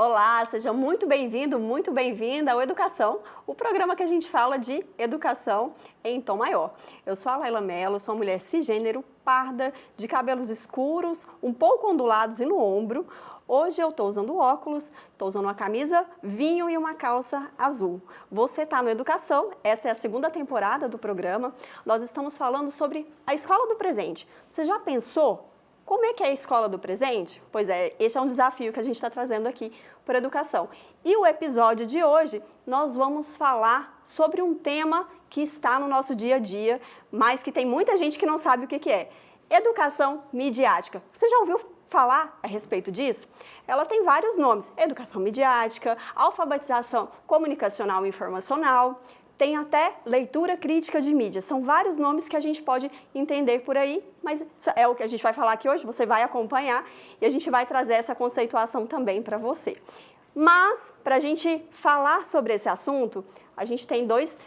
Olá, seja muito bem-vindo, muito bem-vinda ao Educação, o programa que a gente fala de educação em tom maior. Eu sou a Laila Mello, sou uma mulher cisgênero, parda, de cabelos escuros, um pouco ondulados e no ombro. Hoje eu estou usando óculos, estou usando uma camisa vinho e uma calça azul. Você está no Educação, essa é a segunda temporada do programa. Nós estamos falando sobre a escola do presente. Você já pensou? Como é que é a escola do presente? Pois é, esse é um desafio que a gente está trazendo aqui para a educação. E o episódio de hoje, nós vamos falar sobre um tema que está no nosso dia a dia, mas que tem muita gente que não sabe o que é. Educação midiática. Você já ouviu falar a respeito disso? Ela tem vários nomes. Educação midiática, alfabetização comunicacional e informacional, tem até leitura crítica de mídia. São vários nomes que a gente pode entender por aí, mas é o que a gente vai falar aqui hoje, você vai acompanhar e a gente vai trazer essa conceituação também para você. Mas, para a gente falar sobre esse assunto, a gente tem duas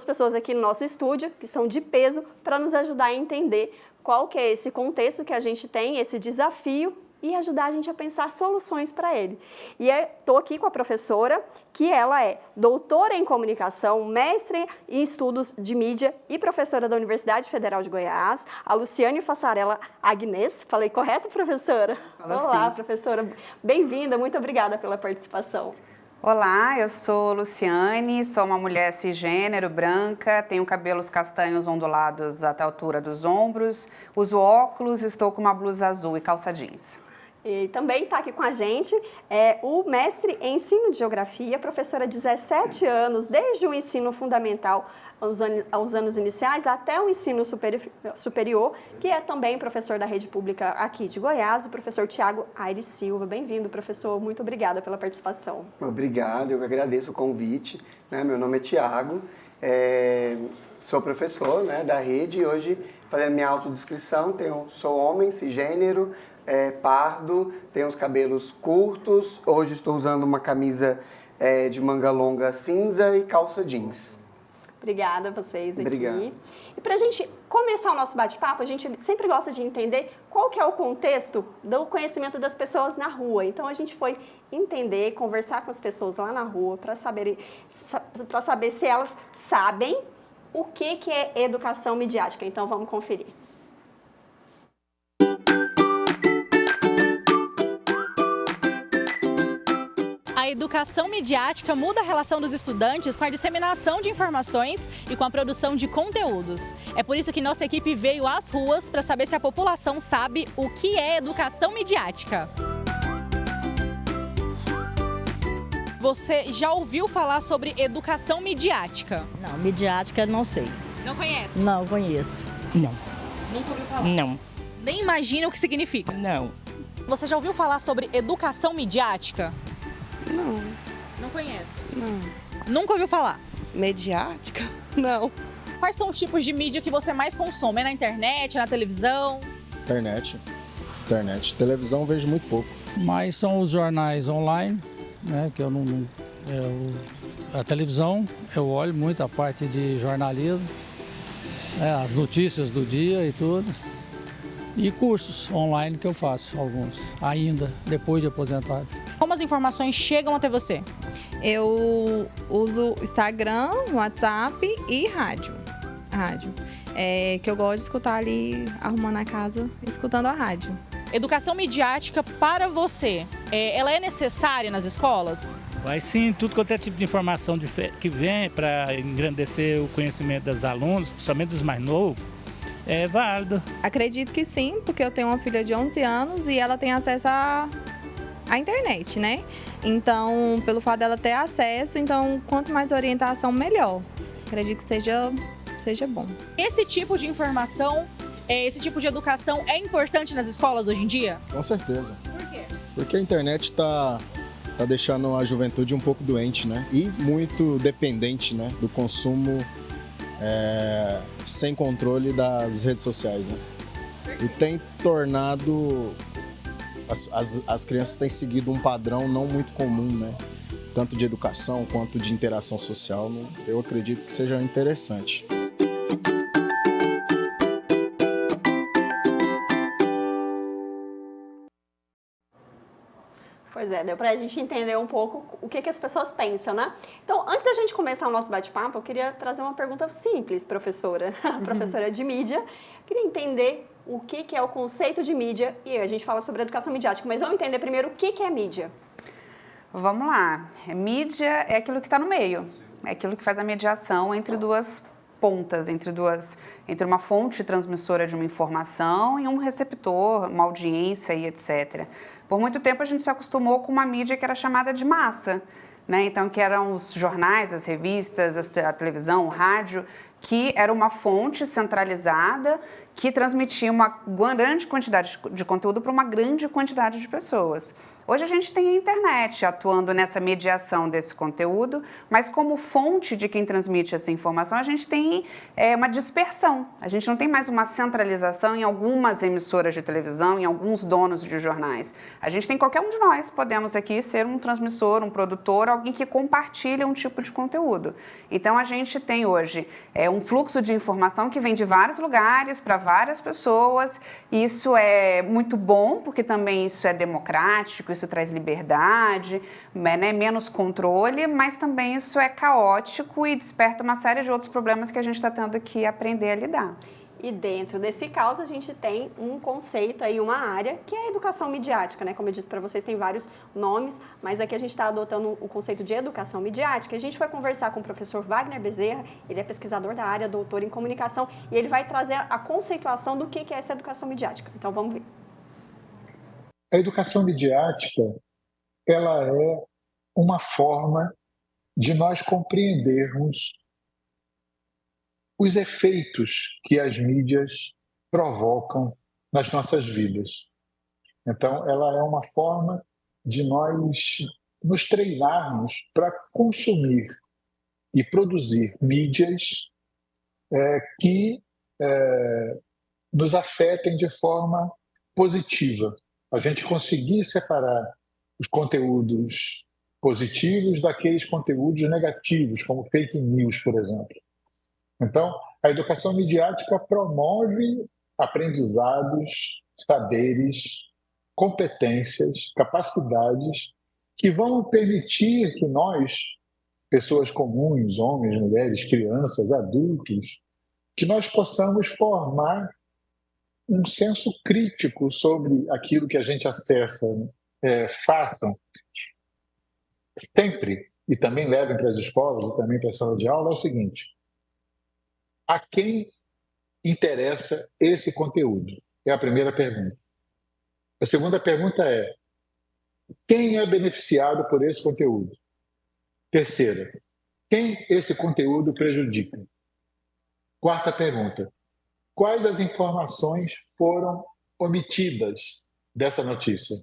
pessoas aqui no nosso estúdio que são de peso para nos ajudar a entender qual que é esse contexto que a gente tem, esse desafio, e ajudar a gente a pensar soluções para ele. E estou aqui com a professora, que ela é doutora em comunicação, mestre em estudos de mídia e professora da Universidade Federal de Goiás, a Luciane Fassarella Agnès. Falei correto, professora? Olá, professora. Bem-vinda, muito obrigada pela participação. Olá, eu sou Luciane, sou uma mulher cisgênero, branca, tenho cabelos castanhos ondulados até a altura dos ombros, uso óculos, estou com uma blusa azul e calça jeans. E também está aqui com a gente o mestre em ensino de geografia, professora de 17 anos, desde o ensino fundamental aos anos iniciais até o ensino superior, que é também professor da rede pública aqui de Goiás, o professor Tiago Aires Silva. Bem-vindo, professor. Muito obrigada pela participação. Obrigado, eu agradeço o convite. Meu nome é Tiago, sou professor da rede e hoje, fazendo minha autodescrição, sou homem, cisgênero, pardo, tenho os cabelos curtos, hoje estou usando uma camisa de manga longa cinza e calça jeans. Obrigada a vocês aqui. Obrigado. E para a gente começar o nosso bate-papo, a gente sempre gosta de entender qual que é o contexto do conhecimento das pessoas na rua. Então, a gente foi entender, conversar com as pessoas lá na rua para saber se elas sabem o que é educação midiática. Então, vamos conferir. A educação midiática muda a relação dos estudantes com a disseminação de informações e com a produção de conteúdos. É por isso que nossa equipe veio às ruas para saber se a população sabe o que é educação midiática. Você já ouviu falar sobre educação midiática? Não, midiática não sei. Não conhece? Não conheço. Não. Nunca ouviu falar? Não. Nem imagina o que significa? Não. Você já ouviu falar sobre educação midiática? Não. Não conhece? Não. Nunca ouviu falar? Mediática? Não. Quais são os tipos de mídia que você mais consome? É na internet, na televisão? Internet. Televisão eu vejo muito pouco. Mas são os jornais online, né? Que a televisão eu olho muito a parte de jornalismo, as notícias do dia e tudo. E cursos online que eu faço, alguns, ainda, depois de aposentado. Como as informações chegam até você? Eu uso Instagram, WhatsApp e rádio. Que eu gosto de escutar ali, arrumando a casa, escutando a rádio. Educação midiática para você, ela é necessária nas escolas? Vai sim, tudo quanto é tipo de informação que vem para engrandecer o conhecimento dos alunos, principalmente dos mais novos, é válido. Acredito que sim, porque eu tenho uma filha de 11 anos e ela tem acesso à internet, né? Então, pelo fato dela ter acesso, então, quanto mais orientação, melhor. Acredito que seja bom. Esse tipo de informação, esse tipo de educação é importante nas escolas hoje em dia? Com certeza. Por quê? Porque a internet está deixando a juventude um pouco doente, né? E muito dependente, né? Do consumo sem controle das redes sociais, né? E tem tornado... As crianças têm seguido um padrão não muito comum, né? Tanto de educação quanto de interação social. Né? Eu acredito que seja interessante. Pois deu pra gente entender um pouco o que as pessoas pensam, né? Então, antes da gente começar o nosso bate-papo, eu queria trazer uma pergunta simples, professora. Professora de mídia. Eu queria entender o que é o conceito de mídia, e a gente fala sobre educação midiática, mas vamos entender primeiro o que é mídia. Vamos lá. Mídia é aquilo que está no meio, é aquilo que faz a mediação entre duas pontas, entre uma fonte transmissora de uma informação e um receptor, uma audiência e etc. Por muito tempo a gente se acostumou com uma mídia que era chamada de massa, né? Então, que eram os jornais, as revistas, a televisão, o rádio, que era uma fonte centralizada que transmitia uma grande quantidade de conteúdo para uma grande quantidade de pessoas. Hoje a gente tem a internet atuando nessa mediação desse conteúdo, mas como fonte de quem transmite essa informação, a gente tem uma dispersão. A gente não tem mais uma centralização em algumas emissoras de televisão, em alguns donos de jornais. A gente tem qualquer um de nós, podemos aqui ser um transmissor, um produtor, alguém que compartilha um tipo de conteúdo. Então a gente tem hoje um fluxo de informação que vem de vários lugares para várias pessoas. Isso é muito bom, porque também isso é democrático, isso traz liberdade, né, menos controle, mas também isso é caótico e desperta uma série de outros problemas que a gente está tendo que aprender a lidar. E dentro desse caos a gente tem um conceito aí, uma área, que é a educação midiática, né? Como eu disse para vocês, tem vários nomes, mas aqui a gente está adotando o conceito de educação midiática. A gente vai conversar com o professor Wagner Bezerra, ele é pesquisador da área, doutor em comunicação, e ele vai trazer a conceituação do que é essa educação midiática. Então vamos ver. A educação midiática, ela é uma forma de nós compreendermos os efeitos que as mídias provocam nas nossas vidas. Então, ela é uma forma de nós nos treinarmos para consumir e produzir mídias que nos afetem de forma positiva. A gente conseguir separar os conteúdos positivos daqueles conteúdos negativos, como fake news, por exemplo. Então, a educação midiática promove aprendizados, saberes, competências, capacidades que vão permitir que nós, pessoas comuns, homens, mulheres, crianças, adultos, que nós possamos formar um senso crítico sobre aquilo que a gente acessa. Façam sempre, e também levem para as escolas e também para a sala de aula, é o seguinte: a quem interessa esse conteúdo? É a primeira pergunta. A segunda pergunta é: quem é beneficiado por esse conteúdo? Terceira: quem esse conteúdo prejudica? Quarta pergunta: quais as informações foram omitidas dessa notícia?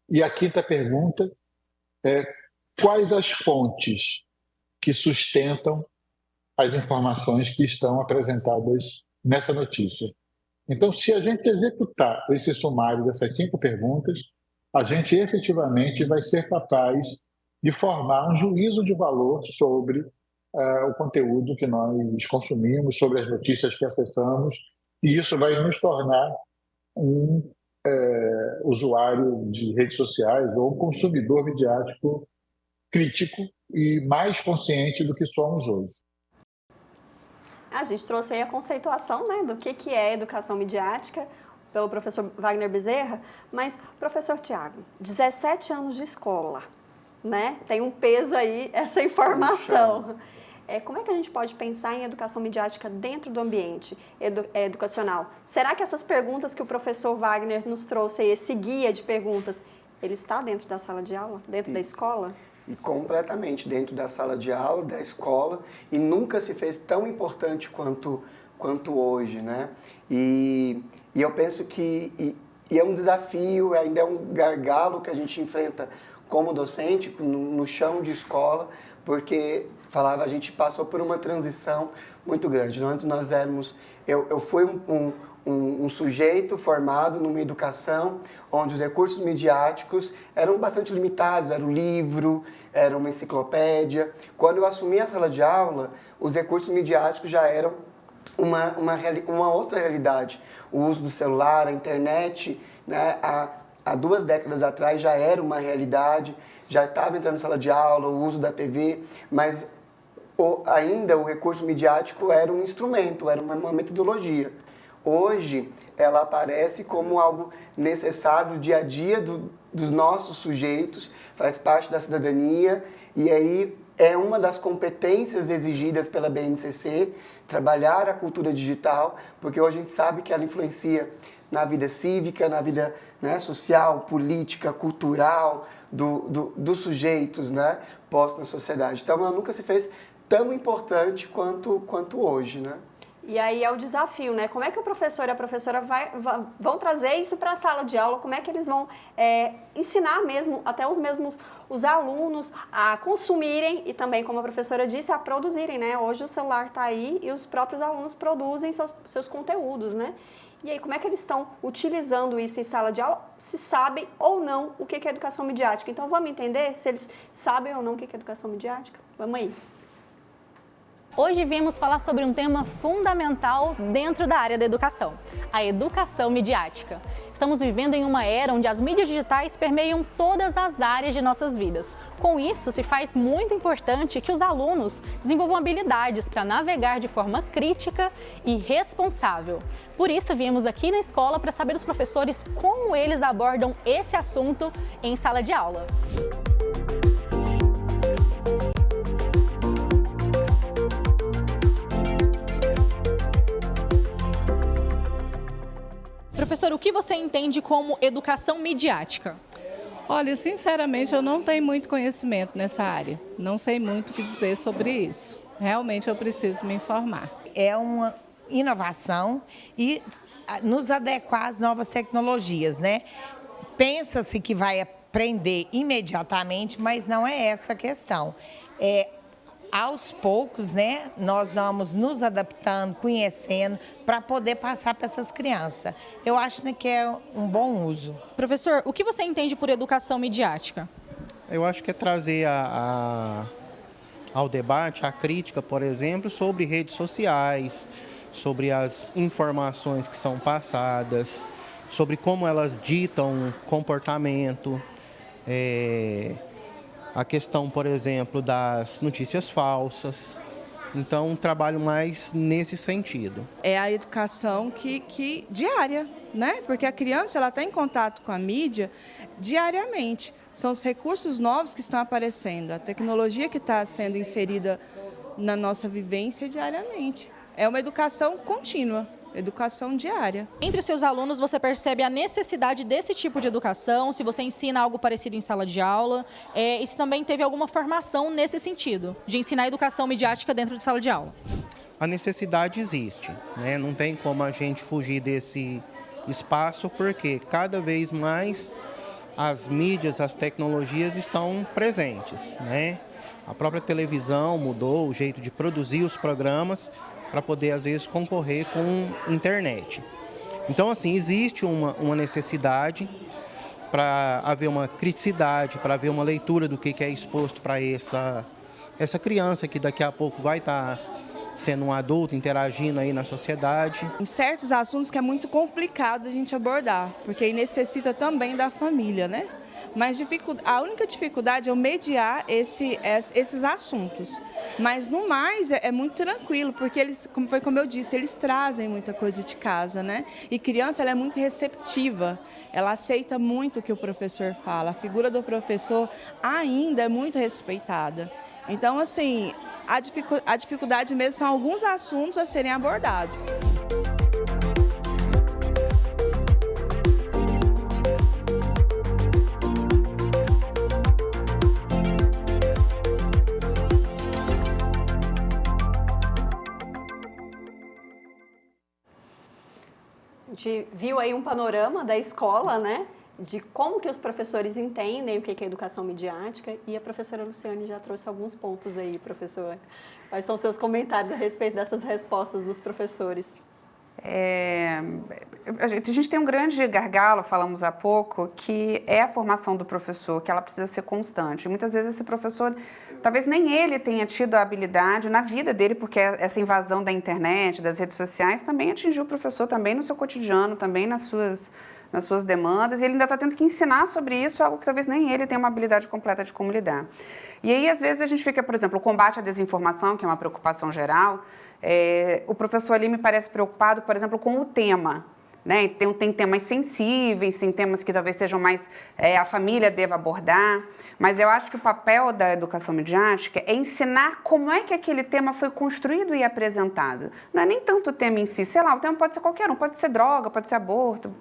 E a quinta pergunta é: quais as fontes que sustentam as informações que estão apresentadas nessa notícia? Então, se a gente executar esse sumário dessas 5 perguntas, a gente efetivamente vai ser capaz de formar um juízo de valor sobre o conteúdo que nós consumimos, sobre as notícias que acessamos, e isso vai nos tornar um usuário de redes sociais ou um consumidor midiático crítico e mais consciente do que somos hoje. A gente trouxe aí a conceituação, né, do que é educação midiática pelo professor Wagner Bezerra, mas, professor Tiago, 17 anos de escola, né? Tem um peso aí essa informação. Como é que a gente pode pensar em educação midiática dentro do ambiente educacional? Será que essas perguntas que o professor Wagner nos trouxe, aí, esse guia de perguntas, ele está dentro da sala de aula, dentro da escola? E completamente dentro da sala de aula, da escola, e nunca se fez tão importante quanto hoje, né? E eu penso que é um desafio, ainda é um gargalo que a gente enfrenta como docente, no chão de escola, porque a gente passou por uma transição muito grande. Antes nós éramos, eu fui um sujeito formado numa educação onde os recursos midiáticos eram bastante limitados, era o livro, era uma enciclopédia. Quando eu assumi a sala de aula, os recursos midiáticos já eram uma outra realidade. O uso do celular, a internet, né, há 2 décadas atrás já era uma realidade, já estava entrando na sala de aula, o uso da TV, mas ainda o recurso midiático era um instrumento, era uma metodologia. Hoje, ela aparece como algo necessário do dia a dia dos nossos sujeitos, faz parte da cidadania, e aí é uma das competências exigidas pela BNCC, trabalhar a cultura digital, porque hoje a gente sabe que ela influencia na vida cívica, na vida, né, social, política, cultural dos sujeitos, né, postos na sociedade. Então, ela nunca se fez tão importante quanto hoje, né? E aí é o desafio, né? Como é que o professor e a professora vão trazer isso para a sala de aula? Como é que eles vão ensinar mesmo, até os alunos a consumirem e também, como a professora disse, a produzirem, né? Hoje o celular está aí e os próprios alunos produzem seus conteúdos, né? E aí, como é que eles estão utilizando isso em sala de aula? Se sabem ou não o que é educação midiática. Então, vamos entender se eles sabem ou não o que é educação midiática? Vamos aí. Hoje viemos falar sobre um tema fundamental dentro da área da educação, a educação midiática. Estamos vivendo em uma era onde as mídias digitais permeiam todas as áreas de nossas vidas. Com isso, se faz muito importante que os alunos desenvolvam habilidades para navegar de forma crítica e responsável. Por isso, viemos aqui na escola para saber dos professores como eles abordam esse assunto em sala de aula. Professor, o que você entende como educação midiática? Olha, sinceramente, eu não tenho muito conhecimento nessa área. Não sei muito o que dizer sobre isso. Realmente, eu preciso me informar. É uma inovação e nos adequar às novas tecnologias, né? Pensa-se que vai aprender imediatamente, mas não é essa a questão. Aos poucos, né, nós vamos nos adaptando, conhecendo, para poder passar para essas crianças. Eu acho, né, que é um bom uso. Professor, o que você entende por educação midiática? Eu acho que é trazer ao debate, a crítica, por exemplo, sobre redes sociais, sobre as informações que são passadas, sobre como elas ditam comportamento, a questão, por exemplo, das notícias falsas. Então, um trabalho mais nesse sentido. É a educação que diária, né? Porque a criança ela está em contato com a mídia diariamente. São os recursos novos que estão aparecendo, a tecnologia que está sendo inserida na nossa vivência diariamente. É uma educação contínua. Educação diária. Entre os seus alunos, você percebe a necessidade desse tipo de educação, se você ensina algo parecido em sala de aula, e se também teve alguma formação nesse sentido, de ensinar educação midiática dentro de sala de aula? A necessidade existe, né? Não tem como a gente fugir desse espaço, porque cada vez mais as mídias, as tecnologias estão presentes, né? A própria televisão mudou o jeito de produzir os programas, para poder, às vezes, concorrer com internet. Então, assim, existe uma necessidade para haver uma criticidade, para haver uma leitura do que é exposto para essa criança que daqui a pouco vai estar sendo um adulto, interagindo aí na sociedade. Em certos assuntos que é muito complicado a gente abordar, porque aí necessita também da família, né? Mas a única dificuldade é o mediar esses assuntos. Mas, no mais, é muito tranquilo, porque eles, como eu disse, eles trazem muita coisa de casa, né? E criança, ela é muito receptiva, ela aceita muito o que o professor fala. A figura do professor ainda é muito respeitada. Então, assim, a dificuldade mesmo são alguns assuntos a serem abordados. A gente viu aí um panorama da escola, né? De como que os professores entendem o que é educação midiática, e a professora Luciane já trouxe alguns pontos aí, professora. Quais são os seus comentários a respeito dessas respostas dos professores? A gente tem um grande gargalo, falamos há pouco, que é a formação do professor, que ela precisa ser constante. Muitas vezes esse professor, talvez nem ele tenha tido a habilidade na vida dele, porque essa invasão da internet, das redes sociais, também atingiu o professor, também no seu cotidiano, também nas nas suas demandas, e ele ainda está tendo que ensinar sobre isso, algo que talvez nem ele tenha uma habilidade completa de como lidar. E aí, às vezes, a gente fica, por exemplo, o combate à desinformação, que é uma preocupação geral, o professor ali me parece preocupado, por exemplo, com o tema. Né? Tem temas sensíveis, tem temas que talvez sejam mais a família deva abordar, mas eu acho que o papel da educação midiática é ensinar como é que aquele tema foi construído e apresentado. Não é nem tanto o tema em si, sei lá, o tema pode ser qualquer um, pode ser droga, pode ser aborto,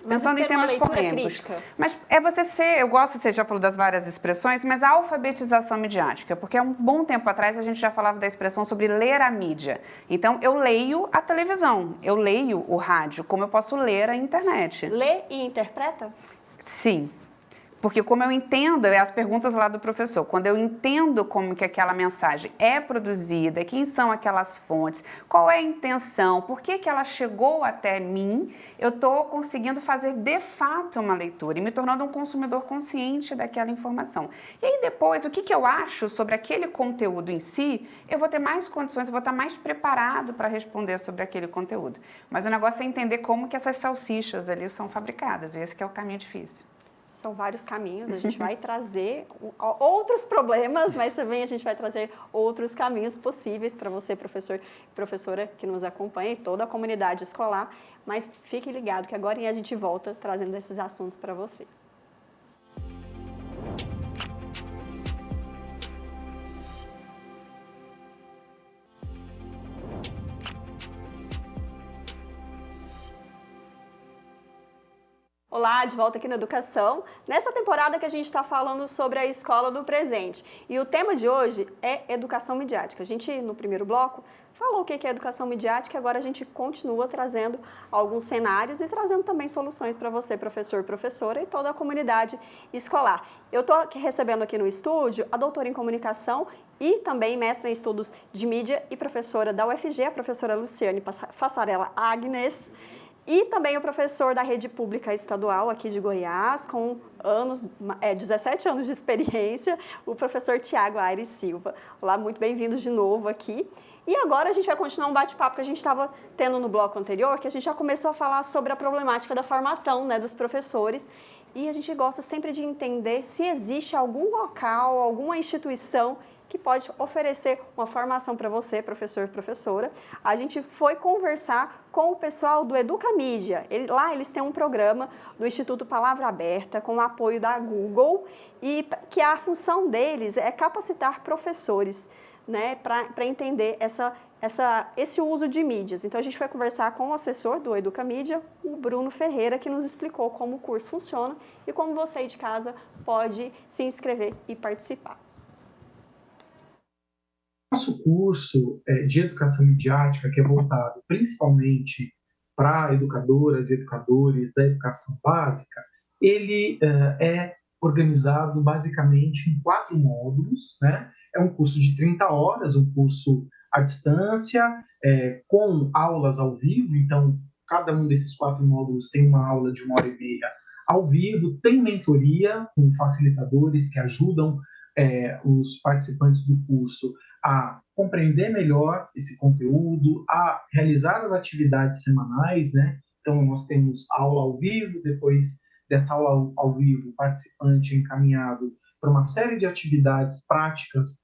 pensando em temas polêmicos. Mas você ser, eu gosto, você já falou das várias expressões, mas a alfabetização midiática, porque há um bom tempo atrás a gente já falava da expressão sobre ler a mídia. Então, eu leio a televisão, eu leio o rádio, como eu posso ler a internet. Lê e interpreta? Sim. Porque como eu entendo, as perguntas lá do professor, quando eu entendo como que aquela mensagem é produzida, quem são aquelas fontes, qual é a intenção, por que ela chegou até mim, eu estou conseguindo fazer de fato uma leitura e me tornando um consumidor consciente daquela informação. E aí depois, o que eu acho sobre aquele conteúdo em si, eu vou ter mais condições, eu vou estar mais preparado para responder sobre aquele conteúdo. Mas o negócio é entender como que essas salsichas ali são fabricadas, e esse que é o caminho difícil. São vários caminhos, a gente vai trazer outros problemas, mas também a gente vai trazer outros caminhos possíveis para você, professor e professora que nos acompanha e toda a comunidade escolar. Mas fique ligado que agora a gente volta trazendo esses assuntos para você. Olá, de volta aqui na Educação. Nessa temporada que a gente está falando sobre a escola do presente. E o tema de hoje é educação midiática. A gente, no primeiro bloco, falou o que é educação midiática e agora a gente continua trazendo alguns cenários e trazendo também soluções para você, professor, professora e toda a comunidade escolar. Eu estou recebendo aqui no estúdio a doutora em comunicação e também mestra em estudos de mídia e professora da UFG, a professora Luciane Fassarella Agnes. E também o professor da rede pública estadual aqui de Goiás, com 17 anos de experiência, o professor Tiago Aires Silva. Olá, muito bem-vindos de novo aqui. E agora a gente vai continuar um bate-papo que a gente estava tendo no bloco anterior, que a gente já começou a falar sobre a problemática da formação, né, dos professores. E a gente gosta sempre de entender se existe algum local, alguma instituição que pode oferecer uma formação para você, professor e professora. A gente foi conversar com o pessoal do Educamídia. Lá eles têm um programa do Instituto Palavra Aberta, com o apoio da Google, e que a função deles é capacitar professores, né, para entender esse uso de mídias. Então, a gente foi conversar com o assessor do Educamídia, o Bruno Ferreira, que nos explicou como o curso funciona e como você aí de casa pode se inscrever e participar. Nosso curso de educação midiática, que é voltado principalmente para educadoras e educadores da educação básica, ele é organizado basicamente em 4 módulos, né? É um curso de 30 horas, um curso à distância, com aulas ao vivo. Então, cada um desses 4 módulos tem uma aula de 1h30 ao vivo, tem mentoria com facilitadores que ajudam os participantes do curso a compreender melhor esse conteúdo, a realizar as atividades semanais, né? Então, nós temos aula ao vivo, depois dessa aula ao vivo, o participante é encaminhado para uma série de atividades práticas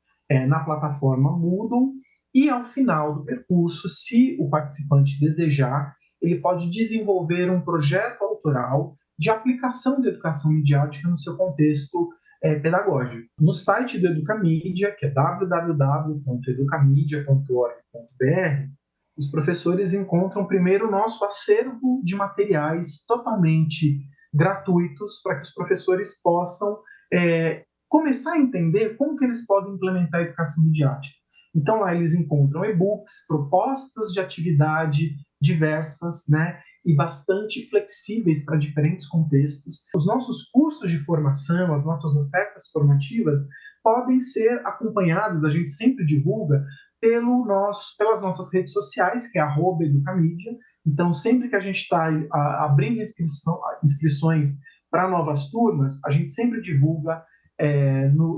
na plataforma Moodle, e ao final do percurso, se o participante desejar, ele pode desenvolver um projeto autoral de aplicação da educação midiática no seu contexto pedagógico. No site do Educamídia, que é www.educamidia.org.br, os professores encontram primeiro o nosso acervo de materiais totalmente gratuitos para que os professores possam começar a entender como que eles podem implementar a educação midiática. Então, lá eles encontram e-books, propostas de atividade diversas, né, e bastante flexíveis para diferentes contextos. Os nossos cursos de formação, as nossas ofertas formativas podem ser acompanhadas, a gente sempre divulga, pelas nossas redes sociais, que é @educamídia. Então, sempre que a gente está abrindo inscrições para novas turmas, a gente sempre divulga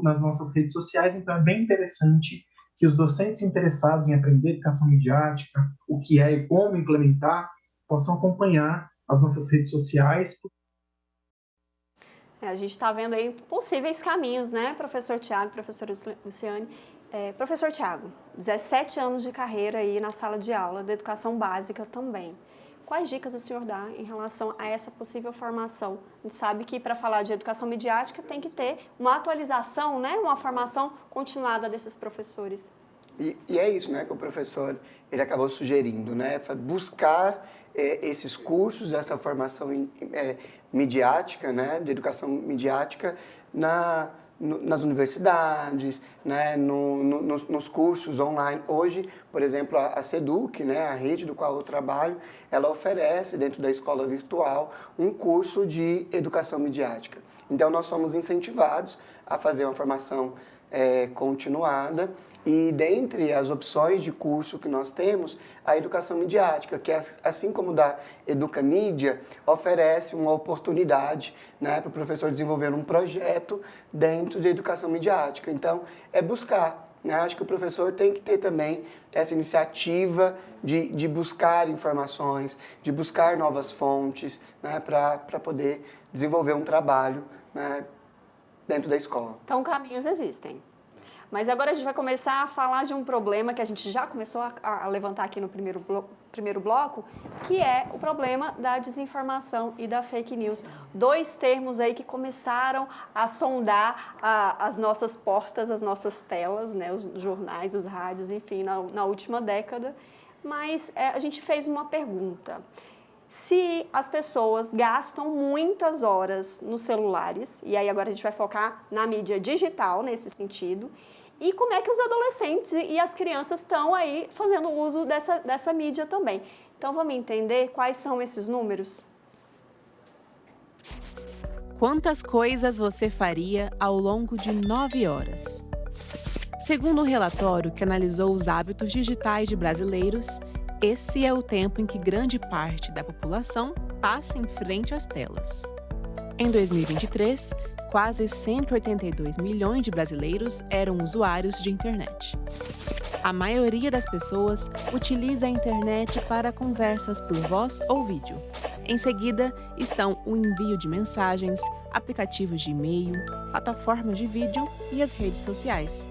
nas nossas redes sociais. Então, é bem interessante que os docentes interessados em aprender educação midiática, o que é e como implementar, possam acompanhar as nossas redes sociais. A gente está vendo aí possíveis caminhos, né, professor Tiago, professora Luciane? Professor Tiago, 17 anos de carreira aí na sala de aula, da educação básica também. Quais dicas o senhor dá em relação a essa possível formação? A gente sabe que para falar de educação midiática tem que ter uma atualização, né, uma formação continuada desses professores. E é isso, né, que o professor ele acabou sugerindo, né, buscar esses cursos, essa formação midiática, né, de educação midiática nas universidades, né, nos cursos online. Hoje, por exemplo, a Seduc, né, a rede do qual eu trabalho, ela oferece dentro da escola virtual um curso de educação midiática. Então, nós somos incentivados a fazer uma formação continuada. E dentre as opções de curso que nós temos, a educação midiática, que assim como da Educamídia, oferece uma oportunidade, né, para o professor desenvolver um projeto dentro de educação midiática. Então, é buscar, né? Acho que o professor tem que ter também essa iniciativa de buscar informações, de buscar novas fontes, né, para poder desenvolver um trabalho, né, dentro da escola. Então, caminhos existem. Mas agora a gente vai começar a falar de um problema que a gente já começou a levantar aqui no primeiro bloco, que é o problema da desinformação e da fake news. 2 termos aí que começaram a sondar as nossas portas, as nossas telas, né, os jornais, os rádios, enfim, na última década. Mas a gente fez uma pergunta. Se as pessoas gastam muitas horas nos celulares, e aí agora a gente vai focar na mídia digital nesse sentido, e como é que os adolescentes e as crianças estão aí fazendo uso dessa mídia também. Então, vamos entender quais são esses números? Quantas coisas você faria ao longo de 9 horas? Segundo um relatório que analisou os hábitos digitais de brasileiros, esse é o tempo em que grande parte da população passa em frente às telas. Em 2023, quase 182 milhões de brasileiros eram usuários de internet. A maioria das pessoas utiliza a internet para conversas por voz ou vídeo. Em seguida, estão o envio de mensagens, aplicativos de e-mail, plataformas de vídeo e as redes sociais.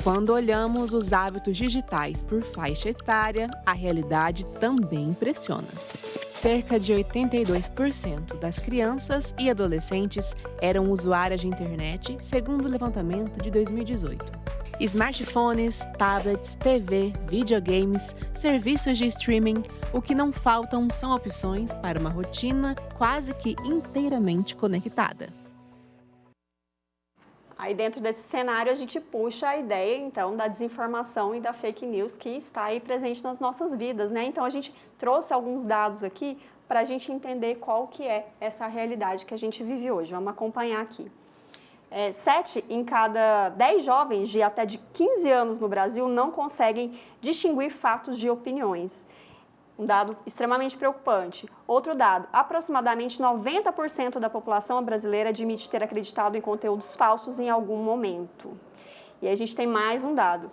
Quando olhamos os hábitos digitais por faixa etária, a realidade também impressiona. Cerca de 82% das crianças e adolescentes eram usuárias de internet, segundo o levantamento de 2018. Smartphones, tablets, TV, videogames, serviços de streaming, o que não faltam são opções para uma rotina quase que inteiramente conectada. Aí dentro desse cenário a gente puxa a ideia, então, da desinformação e da fake news que está aí presente nas nossas vidas, né? Então a gente trouxe alguns dados aqui para a gente entender qual que é essa realidade que a gente vive hoje. Vamos acompanhar aqui. 7 em cada 10 jovens de até de 15 anos no Brasil não conseguem distinguir fatos de opiniões. Um dado extremamente preocupante. Outro dado, aproximadamente 90% da população brasileira admite ter acreditado em conteúdos falsos em algum momento. E aí a gente tem mais um dado.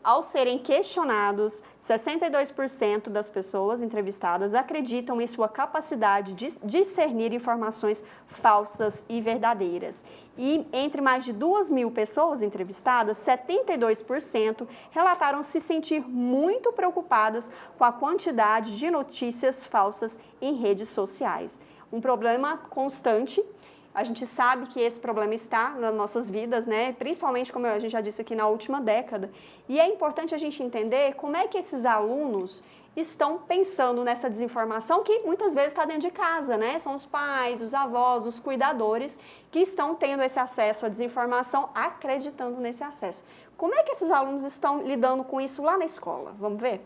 Ao serem questionados, 62% das pessoas entrevistadas acreditam em sua capacidade de discernir informações falsas e verdadeiras. E entre mais de 2.000 pessoas entrevistadas, 72% relataram se sentir muito preocupadas com a quantidade de notícias falsas em redes sociais. Um problema constante. A gente sabe que esse problema está nas nossas vidas, né? Principalmente, como a gente já disse aqui, na última década. E é importante a gente entender como é que esses alunos estão pensando nessa desinformação que muitas vezes está dentro de casa, né? São os pais, os avós, os cuidadores que estão tendo esse acesso à desinformação, acreditando nesse acesso. Como é que esses alunos estão lidando com isso lá na escola? Vamos ver?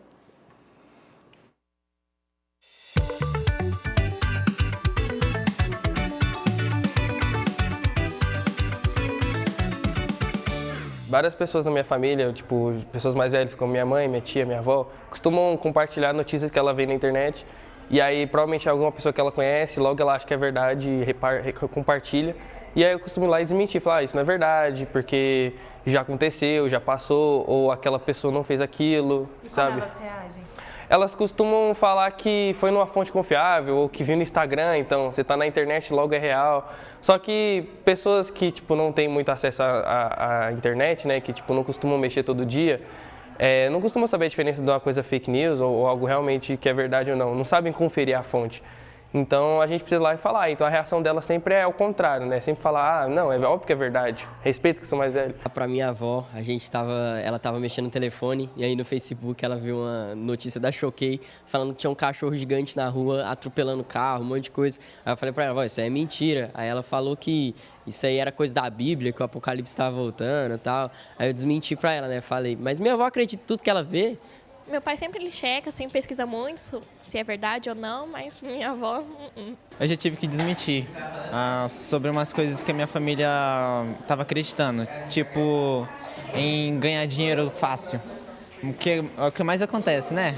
Várias pessoas na minha família, tipo, pessoas mais velhas como minha mãe, minha tia, minha avó, costumam compartilhar notícias que ela vê na internet e aí provavelmente alguma pessoa que ela conhece, logo ela acha que é verdade e compartilha. E aí eu costumo ir lá e desmentir, falar, isso não é verdade, porque já aconteceu, já passou, ou aquela pessoa não fez aquilo, e sabe? Como elas reagem? elas costumam falar que foi numa fonte confiável ou que viu no Instagram, então você está na internet, logo é real. Só que pessoas que, tipo, não têm muito acesso à internet, né, que, tipo, não costumam mexer todo dia, não costumam saber a diferença de uma coisa fake news ou algo realmente que é verdade ou não sabem conferir a fonte. Então a gente precisa ir lá e falar. Então a reação dela sempre é ao contrário, né? Sempre falar, não, é óbvio que é verdade. Respeito que eu sou mais velho. Pra minha avó, ela tava mexendo no telefone e aí no Facebook ela viu uma notícia da Choquei falando que tinha um cachorro gigante na rua atropelando carro, um monte de coisa. Aí eu falei pra ela, vó, isso aí é mentira. Aí ela falou que isso aí era coisa da Bíblia, que o Apocalipse estava voltando e tal. Aí eu desmenti pra ela, né? Falei, mas minha avó acredita em tudo que ela vê. Meu pai sempre ele checa, sempre pesquisa muito se é verdade ou não, mas minha avó... Eu já tive que desmentir sobre umas coisas que a minha família estava acreditando, tipo em ganhar dinheiro fácil, é o que mais acontece, né?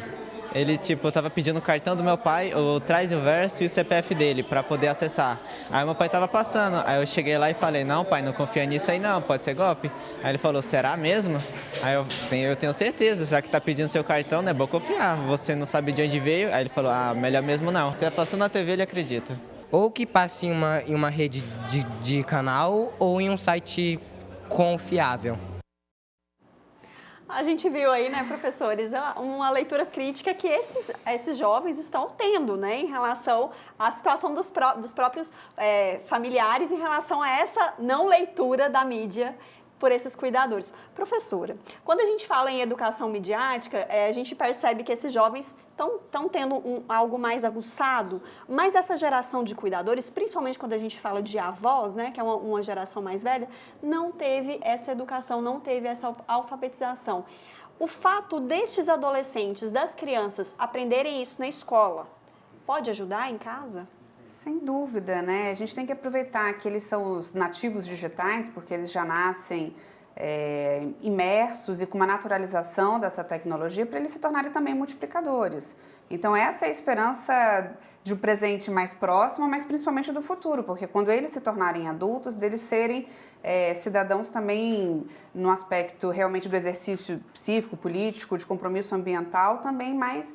Ele, tipo, tava pedindo o cartão do meu pai, o traz o verso e o CPF dele para poder acessar. Aí meu pai tava passando, aí eu cheguei lá e falei, não, pai, não confia nisso aí não, pode ser golpe. Aí ele falou, será mesmo? Aí eu tenho certeza, já que tá pedindo seu cartão, não é bom confiar, você não sabe de onde veio. Aí ele falou, melhor mesmo não. Se passou na TV, ele acredita. Ou que passe em uma rede de canal ou em um site confiável. A gente viu aí, né, professores, uma leitura crítica que esses jovens estão tendo, né, em relação à situação dos próprios familiares em relação a essa não leitura da mídia por esses cuidadores. Professora, quando a gente fala em educação midiática, a gente percebe que esses jovens estão tendo algo mais aguçado, mas essa geração de cuidadores, principalmente quando a gente fala de avós, né, que é uma geração mais velha, não teve essa educação, não teve essa alfabetização. O fato destes adolescentes, das crianças, aprenderem isso na escola, pode ajudar em casa? Sem dúvida, né? A gente tem que aproveitar que eles são os nativos digitais, porque eles já nascem imersos e com uma naturalização dessa tecnologia para eles se tornarem também multiplicadores. Então essa é a esperança de um presente mais próximo, mas principalmente do futuro, porque quando eles se tornarem adultos, deles serem cidadãos também no aspecto realmente do exercício cívico, político, de compromisso ambiental, também mais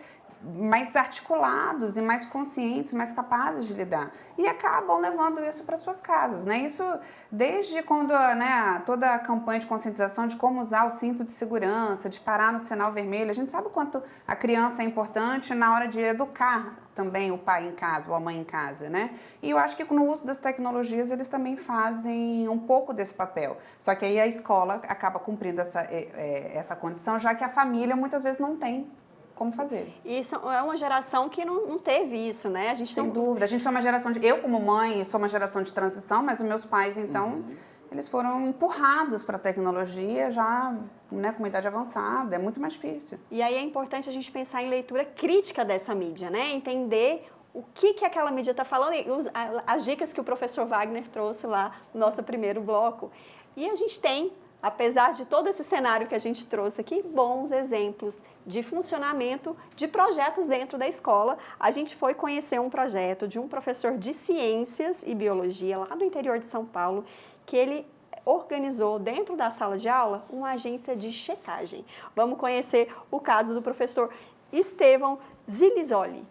articulados e mais conscientes, mais capazes de lidar. E acabam levando isso para suas casas, né? Isso desde quando, né, toda a campanha de conscientização de como usar o cinto de segurança, de parar no sinal vermelho, a gente sabe o quanto a criança é importante na hora de educar também o pai em casa ou a mãe em casa, né? E eu acho que no uso das tecnologias eles também fazem um pouco desse papel. Só que aí a escola acaba cumprindo essa condição, já que a família muitas vezes não tem como fazer. Isso é uma geração que não teve isso, né? Sem dúvida. A gente foi uma geração eu como mãe, sou uma geração de transição, mas os meus pais, então, eles foram empurrados para a tecnologia já, né, com uma idade avançada. É muito mais difícil. E aí é importante a gente pensar em leitura crítica dessa mídia, né? Entender o que aquela mídia está falando e as dicas que o professor Wagner trouxe lá no nosso primeiro bloco. E a gente tem, apesar de todo esse cenário que a gente trouxe aqui, bons exemplos de funcionamento de projetos dentro da escola. A gente foi conhecer um projeto de um professor de ciências e biologia lá do interior de São Paulo, que ele organizou dentro da sala de aula uma agência de checagem. Vamos conhecer o caso do professor Estevão Zilizoli.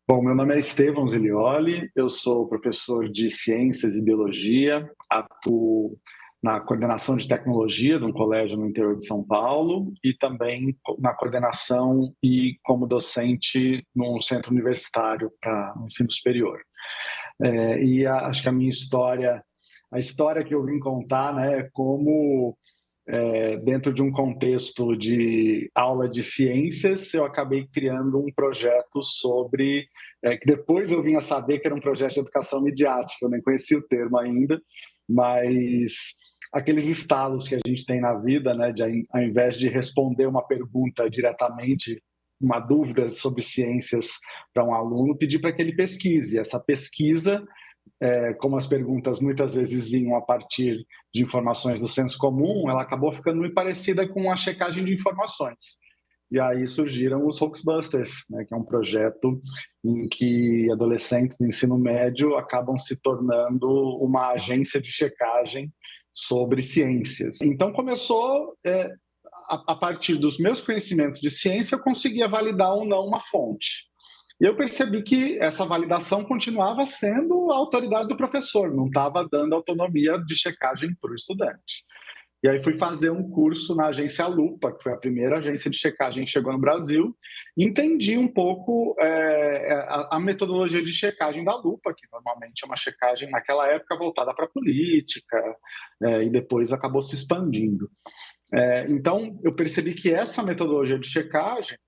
Bom, meu nome é Estevão Zilioli, eu sou professor de Ciências e Biologia, atuo na coordenação de tecnologia de um colégio no interior de São Paulo e também na coordenação e como docente num centro universitário para o ensino superior. Acho que a minha história, a história que eu vim contar, né, é como dentro de um contexto de aula de ciências, eu acabei criando um projeto sobre, que depois eu vim a saber que era um projeto de educação midiática, eu nem conhecia o termo ainda, mas aqueles estalos que a gente tem na vida, né, de ao invés de responder uma pergunta diretamente, uma dúvida sobre ciências para um aluno, pedir para que ele pesquise. Essa pesquisa, como as perguntas muitas vezes vinham a partir de informações do senso comum, ela acabou ficando muito parecida com a checagem de informações. E aí surgiram os Hoaxbusters, né, que é um projeto em que adolescentes do ensino médio acabam se tornando uma agência de checagem sobre ciências. Então começou a partir dos meus conhecimentos de ciência, eu conseguia validar ou não uma fonte. E eu percebi que essa validação continuava sendo a autoridade do professor, não estava dando autonomia de checagem para o estudante. E aí fui fazer um curso na agência Lupa, que foi a primeira agência de checagem que chegou no Brasil, e entendi um pouco a metodologia de checagem da Lupa, que normalmente é uma checagem, naquela época, voltada para a política, e depois acabou se expandindo. Então, eu percebi que essa metodologia de checagem,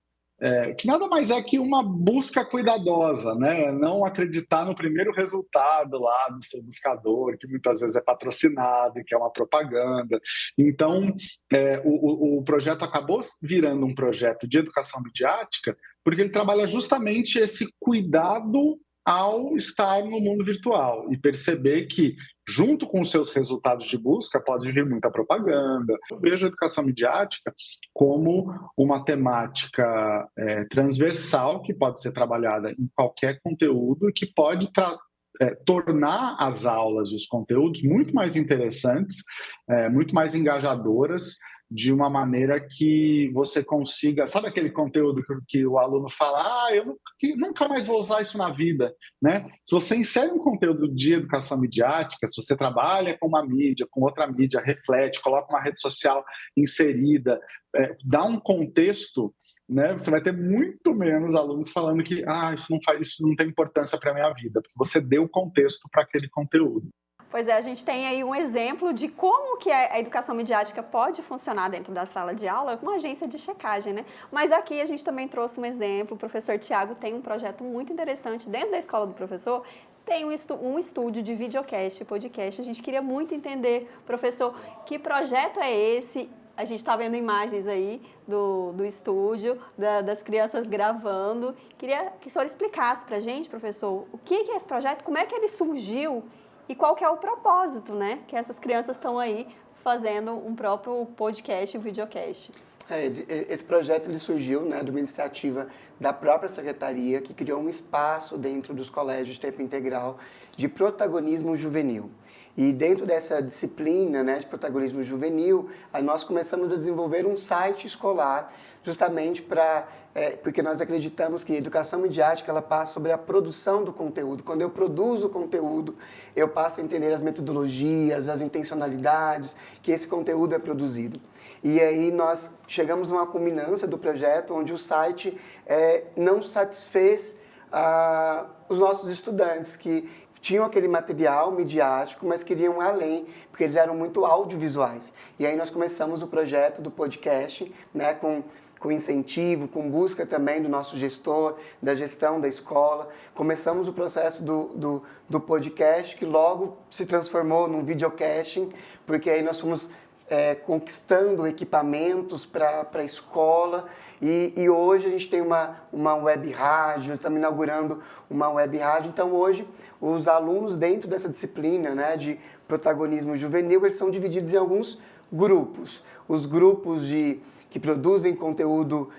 que nada mais é que uma busca cuidadosa, né? Não acreditar no primeiro resultado lá do seu buscador, que muitas vezes é patrocinado, que é uma propaganda. Então, o projeto acabou virando um projeto de educação midiática, porque ele trabalha justamente esse cuidado ao estar no mundo virtual e perceber que, junto com os seus resultados de busca, pode vir muita propaganda. Eu vejo a educação midiática como uma temática transversal que pode ser trabalhada em qualquer conteúdo e que pode tornar as aulas e os conteúdos muito mais interessantes, muito mais engajadoras, de uma maneira que você consiga... Sabe aquele conteúdo que o aluno fala, eu nunca mais vou usar isso na vida, né? Se você insere um conteúdo de educação midiática, se você trabalha com uma mídia, com outra mídia, reflete, coloca uma rede social inserida, dá um contexto, né? Você vai ter muito menos alunos falando que isso não tem importância para a minha vida, porque você deu contexto para aquele conteúdo. Pois é, a gente tem aí um exemplo de como que a educação midiática pode funcionar dentro da sala de aula com uma agência de checagem, né? Mas aqui a gente também trouxe um exemplo, o professor Tiago tem um projeto muito interessante dentro da escola do professor, tem um estúdio de videocast e podcast. A gente queria muito entender, professor, que projeto é esse? A gente está vendo imagens aí do estúdio, das crianças gravando. Queria que o senhor explicasse para a gente, professor, o que é esse projeto, como é que ele surgiu e qual que é o propósito, né? Que essas crianças estão aí fazendo um próprio podcast e um videocast. Esse projeto ele surgiu, né, de uma iniciativa da própria secretaria, que criou um espaço dentro dos colégios de tempo integral de protagonismo juvenil. E dentro dessa disciplina, né, de protagonismo juvenil, aí nós começamos a desenvolver um site escolar, justamente porque nós acreditamos que a educação midiática ela passa sobre a produção do conteúdo. Quando eu produzo o conteúdo, eu passo a entender as metodologias, as intencionalidades que esse conteúdo é produzido. E aí nós chegamos numa culminância do projeto onde o site não satisfez os nossos estudantes, que tinham aquele material midiático, mas queriam além, porque eles eram muito audiovisuais. E aí nós começamos o projeto do podcast, né, com incentivo, com busca também do nosso gestor, da gestão da escola. Começamos o processo do podcast, que logo se transformou num videocasting, porque aí nós fomos conquistando equipamentos para a escola e hoje a gente tem uma web rádio, estamos inaugurando uma web rádio. Então hoje os alunos dentro dessa disciplina, né, de protagonismo juvenil, eles são divididos em alguns grupos. Os grupos que produzem conteúdo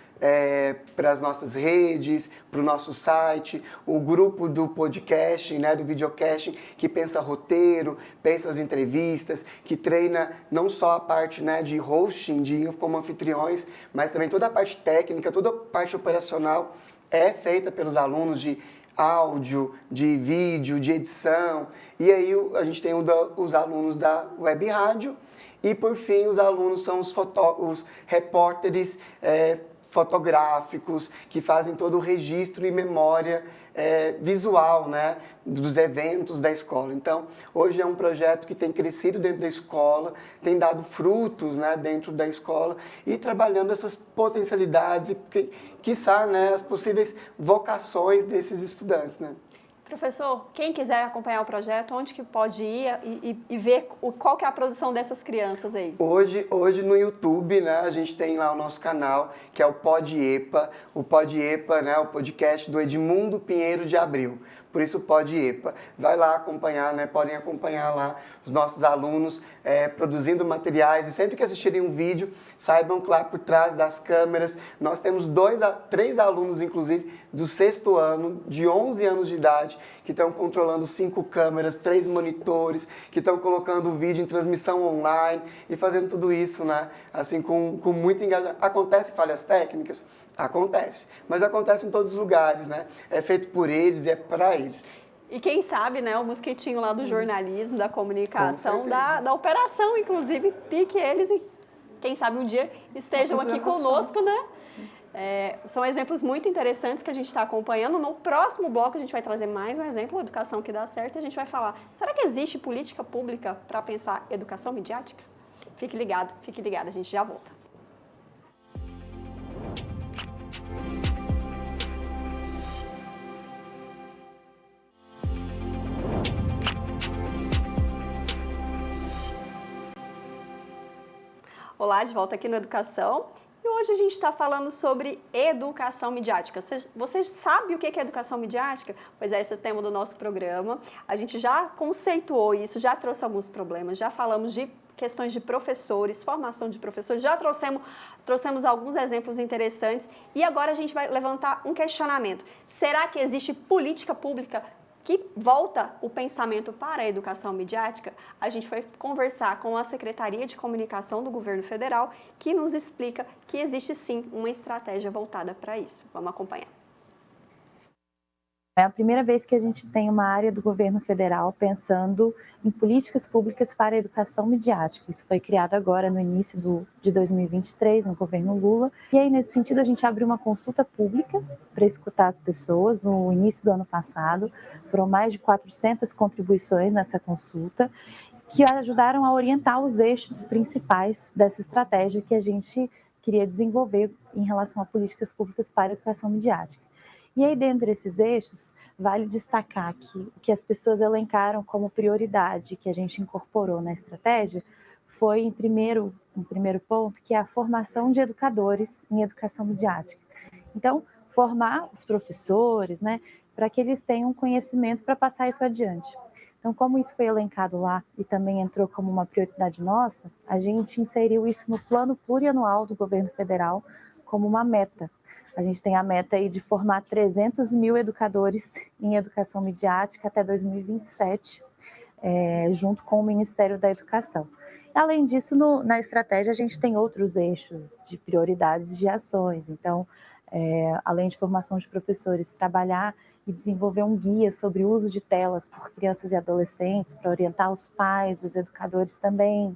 para as nossas redes, para o nosso site, o grupo do podcast, né, do videocast, que pensa roteiro, pensa as entrevistas, que treina não só a parte, né, de hosting, como anfitriões, mas também toda a parte técnica, toda a parte operacional é feita pelos alunos de áudio, de vídeo, de edição. E aí a gente tem os alunos da web rádio e, por fim, os alunos são os repórteres fotográficos, que fazem todo o registro e memória visual, né, dos eventos da escola. Então, hoje é um projeto que tem crescido dentro da escola, tem dado frutos, né, dentro da escola e trabalhando essas potencialidades e, quiçá, né, as possíveis vocações desses estudantes, né. Professor, quem quiser acompanhar o projeto, onde que pode ir e ver qual que é a produção dessas crianças aí? Hoje no YouTube, né, a gente tem lá o nosso canal, que é o PodEpa. O PodEpa, né, o podcast do Edmundo Pinheiro de Abreu. Por isso, PodEpa. Vai lá acompanhar, né, podem acompanhar lá os nossos alunos produzindo materiais. E sempre que assistirem um vídeo, saibam que lá por trás das câmeras, nós temos 3 alunos, inclusive, do 6º ano, de 11 anos de idade, cidade, que estão controlando 5 câmeras, 3 monitores, que estão colocando o vídeo em transmissão online e fazendo tudo isso, né? Assim, com muito engajamento. Acontece falhas técnicas? Acontece. Mas acontece em todos os lugares, né? É feito por eles e é para eles. E quem sabe, né, o mosquitinho lá do jornalismo, da comunicação, da operação, inclusive, pique eles e quem sabe um dia estejam aqui conosco, né? São exemplos muito interessantes que a gente está acompanhando. No próximo bloco a gente vai trazer mais um exemplo, educação que dá certo, e a gente vai falar, será que existe política pública para pensar educação midiática? Fique ligado, a gente já volta. Olá, de volta aqui no Educação. E hoje a gente está falando sobre educação midiática. Você sabe o que é educação midiática? Pois é, esse é o tema do nosso programa. A gente já conceituou isso, já trouxe alguns problemas, já falamos de questões de professores, formação de professores, já trouxemos alguns exemplos interessantes e agora a gente vai levantar um questionamento. Será que existe política pública que volta o pensamento para a educação midiática? A gente foi conversar com a Secretaria de Comunicação do Governo Federal, que nos explica que existe sim uma estratégia voltada para isso. Vamos acompanhar. É a primeira vez que a gente tem uma área do governo federal pensando em políticas públicas para a educação midiática. Isso foi criado agora no início de 2023, no governo Lula. E aí, nesse sentido, a gente abriu uma consulta pública para escutar as pessoas no início do ano passado. Foram mais de 400 contribuições nessa consulta, que ajudaram a orientar os eixos principais dessa estratégia que a gente queria desenvolver em relação a políticas públicas para a educação midiática. E aí, dentre esses eixos, vale destacar que o que as pessoas elencaram como prioridade que a gente incorporou na estratégia foi, em primeiro ponto, que é a formação de educadores em educação midiática. Então, formar os professores, né, para que eles tenham conhecimento para passar isso adiante. Então, como isso foi elencado lá e também entrou como uma prioridade nossa, a gente inseriu isso no plano plurianual do governo federal como uma meta. A gente tem a meta aí de formar 300 mil educadores em educação midiática até 2027, junto com o Ministério da Educação. Além disso, na estratégia, a gente tem outros eixos de prioridades de ações. Então, além de formação de professores, trabalhar e desenvolver um guia sobre o uso de telas por crianças e adolescentes, para orientar os pais, os educadores também.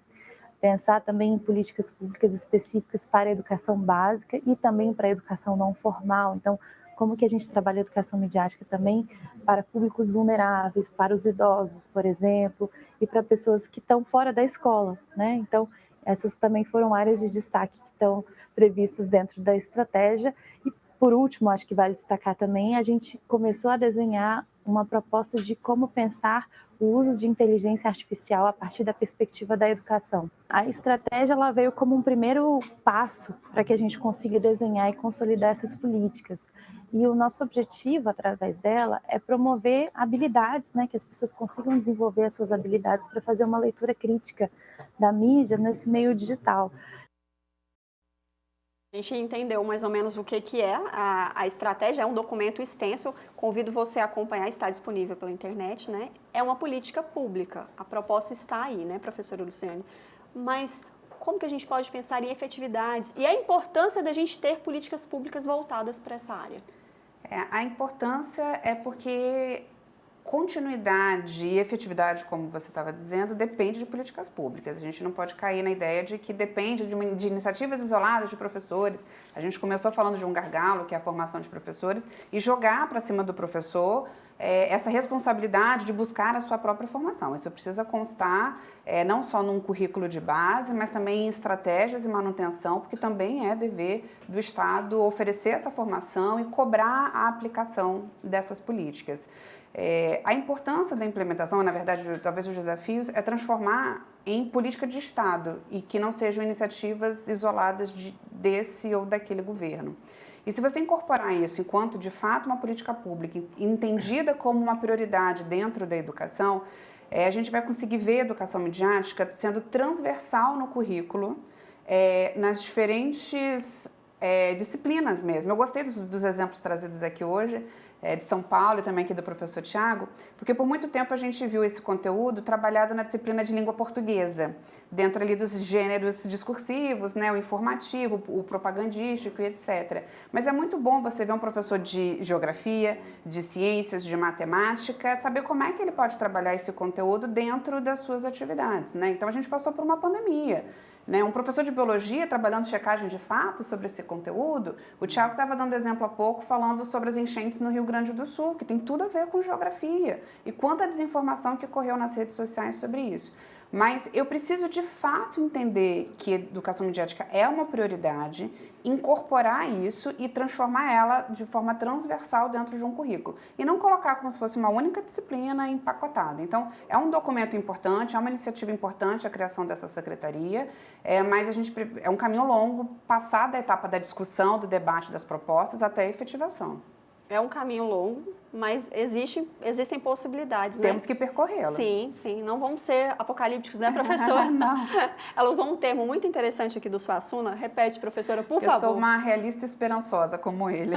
Pensar também em políticas públicas específicas para a educação básica e também para a educação não formal. Então, como que a gente trabalha a educação midiática também para públicos vulneráveis, para os idosos, por exemplo, e para pessoas que estão fora da escola, né? Então, essas também foram áreas de destaque que estão previstas dentro da estratégia. E, por último, acho que vale destacar também, a gente começou a desenhar uma proposta de como pensar o uso de inteligência artificial a partir da perspectiva da educação. A estratégia ela veio como um primeiro passo para que a gente consiga desenhar e consolidar essas políticas. E o nosso objetivo, através dela, é promover habilidades, né, que as pessoas consigam desenvolver as suas habilidades para fazer uma leitura crítica da mídia nesse meio digital. A gente entendeu mais ou menos o que é a estratégia, é um documento extenso, convido você a acompanhar, está disponível pela internet, né? É uma política pública, a proposta está aí, né, professora Luciane? Mas como que a gente pode pensar em efetividades e a importância da gente ter políticas públicas voltadas para essa área? A importância é porque continuidade e efetividade, como você estava dizendo, depende de políticas públicas. A gente não pode cair na ideia de que depende de iniciativas isoladas de professores. A gente começou falando de um gargalo, que é a formação de professores, e jogar para cima do professor essa responsabilidade de buscar a sua própria formação. Isso precisa constar não só num currículo de base, mas também em estratégias e manutenção, porque também é dever do Estado oferecer essa formação e cobrar a aplicação dessas políticas. A importância da implementação, na verdade, talvez os desafios, é transformar em política de Estado e que não sejam iniciativas isoladas desse ou daquele governo. E se você incorporar isso enquanto, de fato, uma política pública entendida como uma prioridade dentro da educação, a gente vai conseguir ver a educação midiática sendo transversal no currículo, nas diferentes disciplinas mesmo. Eu gostei dos exemplos trazidos aqui hoje, de São Paulo e também aqui do professor Tiago, porque por muito tempo a gente viu esse conteúdo trabalhado na disciplina de língua portuguesa, dentro ali dos gêneros discursivos, né, o informativo, o propagandístico e etc. Mas é muito bom você ver um professor de geografia, de ciências, de matemática, saber como é que ele pode trabalhar esse conteúdo dentro das suas atividades, né? Então a gente passou por uma pandemia, né? Um professor de biologia trabalhando checagem de fatos sobre esse conteúdo. O Tiago estava dando exemplo há pouco, falando sobre as enchentes no Rio Grande do Sul, que tem tudo a ver com geografia. E quanta desinformação que correu nas redes sociais sobre isso. Mas eu preciso de fato entender que educação midiática é uma prioridade, incorporar isso e transformar ela de forma transversal dentro de um currículo. E não colocar como se fosse uma única disciplina empacotada. Então, é um documento importante, é uma iniciativa importante a criação dessa secretaria, mas é um caminho longo, passar da etapa da discussão, do debate das propostas até a efetivação. É um caminho longo, mas existem possibilidades, né? Temos que percorrê-la. Sim, sim. Não vamos ser apocalípticos, né, professora? Não. Ela usou um termo muito interessante aqui do Suassuna. Repete, professora, por favor. Eu sou uma realista esperançosa, como ele.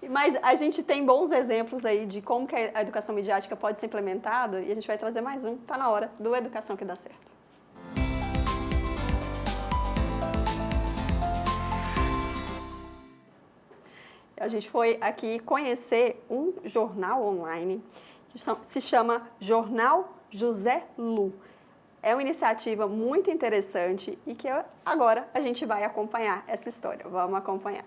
Mas a gente tem bons exemplos aí de como que a educação midiática pode ser implementada e a gente vai trazer mais um. Está na hora do Educação que dá certo. A gente foi aqui conhecer um jornal online que se chama Jornal José Lu. É uma iniciativa muito interessante e que agora a gente vai acompanhar essa história. Vamos acompanhar.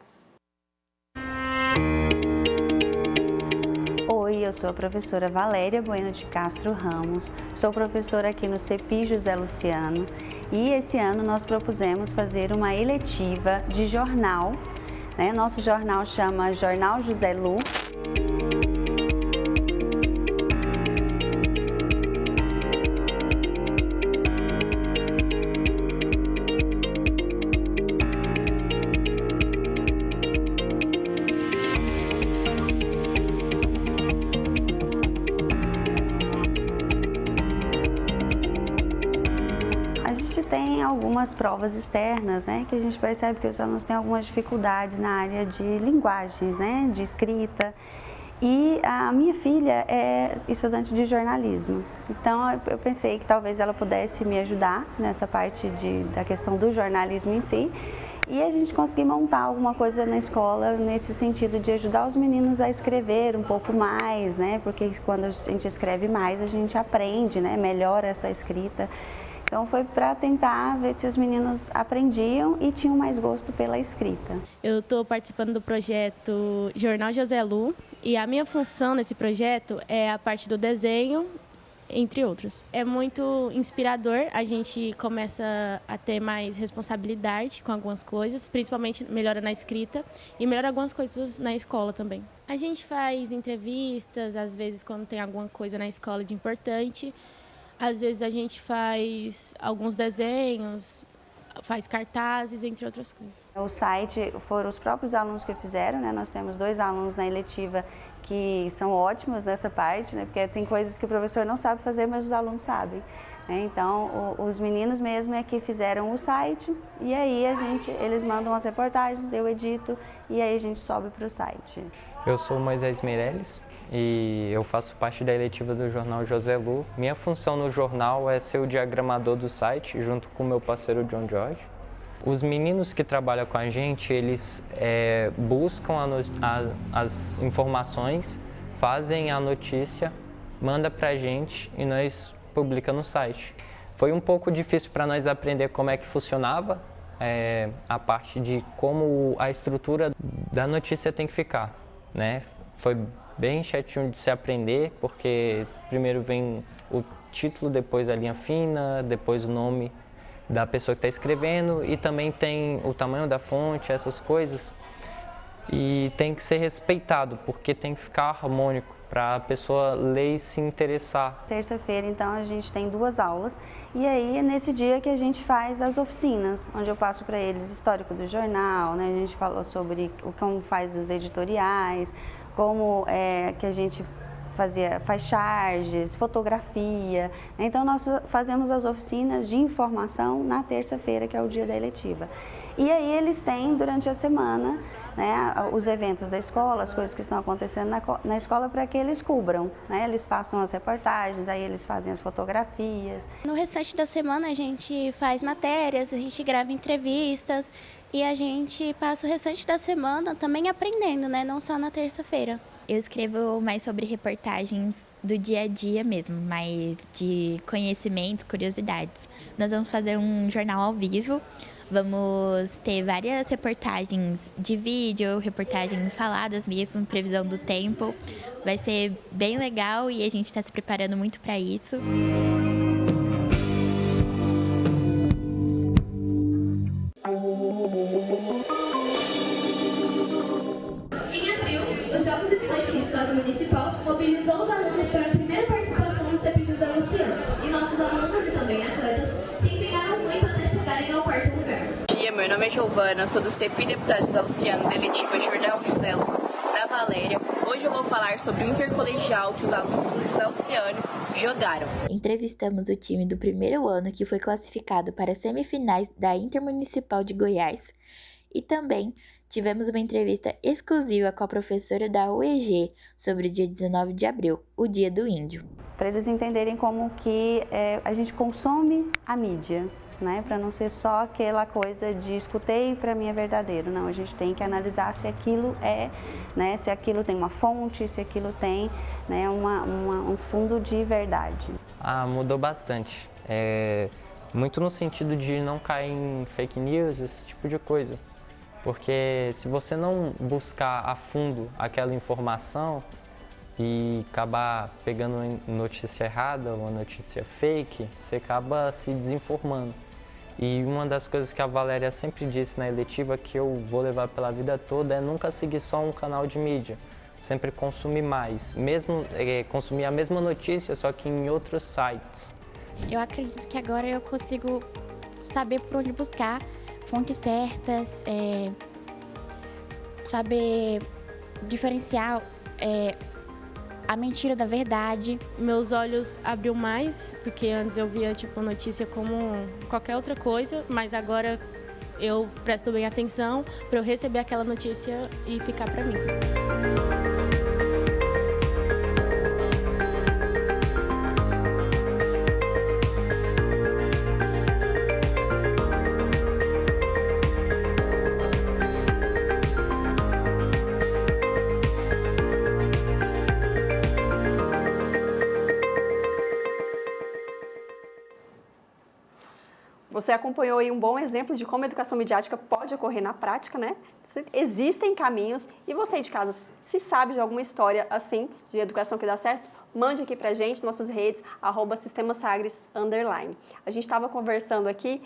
Oi, eu sou a professora Valéria Bueno de Castro Ramos, sou professora aqui no CEPI José Luciano e esse ano nós propusemos fazer uma eletiva de jornal. Nosso jornal chama Jornal José Lu. Tem algumas provas externas, que a gente percebe que os alunos têm algumas dificuldades na área de linguagens, de escrita. E a minha filha é estudante de jornalismo, então eu pensei que talvez ela pudesse me ajudar nessa parte da questão do jornalismo em si. E a gente conseguiu montar alguma coisa na escola nesse sentido de ajudar os meninos a escrever um pouco mais, porque quando a gente escreve mais, a gente aprende, melhora essa escrita. Então foi para tentar ver se os meninos aprendiam e tinham mais gosto pela escrita. Eu estou participando do projeto Jornal José Lu e a minha função nesse projeto é a parte do desenho, entre outros. É muito inspirador, a gente começa a ter mais responsabilidade com algumas coisas, principalmente melhora na escrita e melhora algumas coisas na escola também. A gente faz entrevistas, às vezes quando tem alguma coisa na escola de importante. Às vezes a gente faz alguns desenhos, faz cartazes, entre outras coisas. O site foram os próprios alunos que fizeram, Nós temos 2 alunos na eletiva que são ótimos nessa parte, Porque tem coisas que o professor não sabe fazer, mas os alunos sabem. Então, os meninos mesmo é que fizeram o site e aí eles mandam as reportagens, eu edito e aí a gente sobe para o site. Eu sou Moisés Meirelles e eu faço parte da eletiva do Jornal José Lu. Minha função no jornal é ser o diagramador do site, junto com o meu parceiro John George. Os meninos que trabalham com a gente, eles buscam as informações, fazem a notícia, manda para a gente e nós publica no site. Foi um pouco difícil para nós aprender como é que funcionava a parte de como a estrutura da notícia tem que ficar, Foi bem chatinho de se aprender, porque primeiro vem o título, depois a linha fina, depois o nome da pessoa que está escrevendo e também tem o tamanho da fonte, essas coisas. E tem que ser respeitado, porque tem que ficar harmônico para a pessoa ler e se interessar. Terça-feira, então, a gente tem 2 aulas e aí é nesse dia que a gente faz as oficinas, onde eu passo para eles histórico do jornal, A gente falou sobre como faz os editoriais, como que a gente faz charges, fotografia. Então, nós fazemos as oficinas de informação na terça-feira, que é o dia da eletiva. E aí eles têm, durante a semana, né, os eventos da escola, as coisas que estão acontecendo na escola, para que eles cubram, né? Eles façam as reportagens, aí eles fazem as fotografias. No restante da semana a gente faz matérias, a gente grava entrevistas e a gente passa o restante da semana também aprendendo, né? Não só na terça-feira. Eu escrevo mais sobre reportagens do dia a dia mesmo, mais de conhecimentos, curiosidades. Nós vamos fazer um jornal ao vivo. Vamos ter várias reportagens de vídeo, reportagens faladas mesmo, previsão do tempo. Vai ser bem legal e a gente está se preparando muito para isso. Em abril, os Jogos Estudantis Classe Municipal mobilizou os alunos para a primeira participação do CEP José Luciano. E nossos alunos e também atletas se empenharam muito até chegarem ao quarto lugar. Bom dia, meu nome é Giovana, sou do CEP Deputado José Luciano, da eletiva Jornal José Lu, da Valéria. Hoje eu vou falar sobre o intercolegial que os alunos do José Luciano jogaram. Entrevistamos o time do primeiro ano que foi classificado para as semifinais da Intermunicipal de Goiás e também tivemos uma entrevista exclusiva com a professora da UEG sobre o dia 19 de abril, o Dia do Índio. Para eles entenderem como que a gente consome a mídia, né? Para não ser só aquela coisa de escutei para mim é verdadeiro. Não, a gente tem que analisar se aquilo né? Se aquilo tem uma fonte, se aquilo tem, né, um fundo de verdade. Mudou bastante. Muito no sentido de não cair em fake news, esse tipo de coisa. Porque se você não buscar a fundo aquela informação e acabar pegando notícia errada ou uma notícia fake, você acaba se desinformando. E uma das coisas que a Valéria sempre disse na eletiva que eu vou levar pela vida toda é nunca seguir só um canal de mídia, sempre consumir mais, mesmo consumir a mesma notícia, só que em outros sites. Eu acredito que agora eu consigo saber por onde buscar fontes certas, saber diferenciar a mentira da verdade. Meus olhos abriu mais, porque antes eu via notícia como qualquer outra coisa, mas agora eu presto bem atenção para eu receber aquela notícia e ficar para mim. Você acompanhou aí um bom exemplo de como a educação midiática pode ocorrer na prática, né? Existem caminhos e você de casa, se sabe de alguma história assim, de educação que dá certo, mande aqui pra gente, nossas redes, @sistemasagres_. A gente estava conversando aqui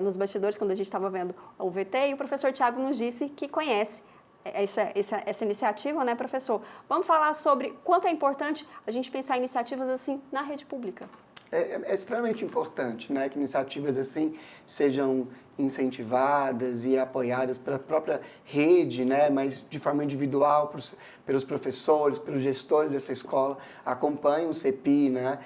nos bastidores, quando a gente estava vendo o VT, e o professor Tiago nos disse que conhece essa iniciativa, né, professor? Vamos falar sobre quanto é importante a gente pensar em iniciativas assim na rede pública. É extremamente importante, né, que iniciativas assim sejam incentivadas e apoiadas pela própria rede, né, mas de forma individual, pelos professores, pelos gestores dessa escola. Acompanhem o CEPI, né,